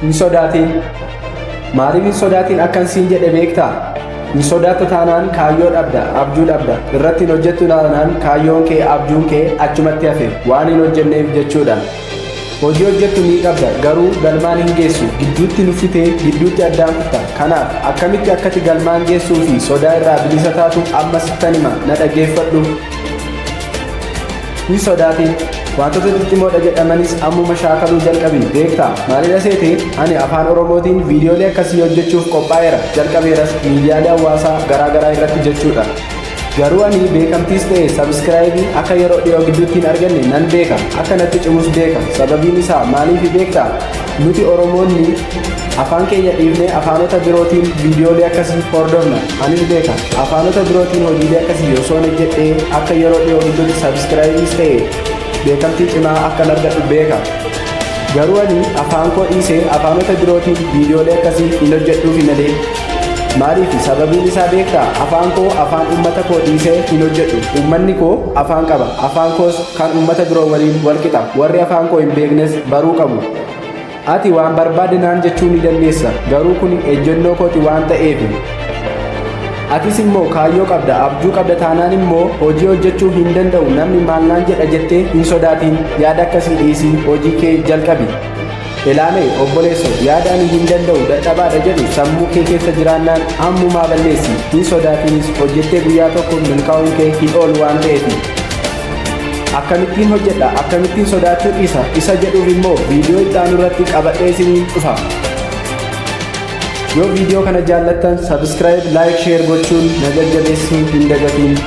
hin sodaatin. Maaliif hin sodaatin akkan siin jedhe beektaa? Hin sodaattu taanaan kaayyoo dhabda, abjuu dhabda. Irratti hin hojjettu taanaan kaayyoon kee, abjuun kee achumatti hafe waan hin hojjenneef jechuudha. Hojii hojjettu ni qabda, garuu galmaan hin geessu. Gidduutti nuffitee gidduutti addaan kutta. Kanaaf akkamitti akkati galmaan geessuu fi sodaa irraa bilisa taatu amma sittan hima, na dhaggeeffadhu. Hin sodaatin. Wantoota xixiqqoodha jedhamanis ammuma shaakaluu jalqabi beektaa? Maalidha seete? Ani afaan Oromootiin viidiyoolee akkasii hojjechuuf qophaa'eera. Jalqabeeras miidiyaalee hawaasaa garaagaraa irratti jechuudha. Garuu ani beekamtiis ta'e sabiskiraayibii akka yeroo dhiyoo gidduutti hin arganne nan beeka. Akka natti cimus beeka. Sababiin isaa maaliif beektaa? Nuti Oromoonni afaan keenya dhiifnee afaanota birootiin viidiyoolee akkasii hordofna. Anis beeka. Afaanota birootiin hojiilee akkasii osoo hojjedhee akka yeroo dhiyoo gidduutti sabiskiraayibiis ta'e beekamtii cimaa akkan argadhu beeka. Garuu ani afaan koo dhiisee afaanota birootiin viidiyoolee akkasii hin hojjedhuufi malee. Maaliif? Sababiin isaa beektaa? Afaan koo afaan uummata koo dhiisee hin hojjedhu. Uummanni koo afaan qaba. Afaan koos kan uummata biroo waliin wal qixa. Warri afaan koo hin beeknes baruu qabu. Ati waan barbaade naan jechuu ni dandeessa. Garuu kun ejjennoo kooti waan ta'eef. Atis immoo kaayyoo qabda, abjuu qabda taanaan immoo hojii hojjechuu hin danda'u. Namni maal naan jedha jettee hin sodaatin. Yaada akkasii dhiisii hojii kee jalqabi. Ilaame obboleessa, yaada ani hin danda'u dadhabaadha jedhu sammuu kee keessa jiraannaan ammumaa balleessi. Hin sodaatinis hojjettee guyyaa tokko milkaa'uun kee hin oolu waan ta'eef. Akkamittiin hojjedha? Akkamittiin sodaachuu dhiisa? Isa jedhuuf immoo viidiyoo itti aanu irratti qabadhee isiniin dhufa. Yoo viidiyoo kana jaallattan sabiskiraayib, laayik, sheer gochuun na jajjabeessuu hin dagatiin.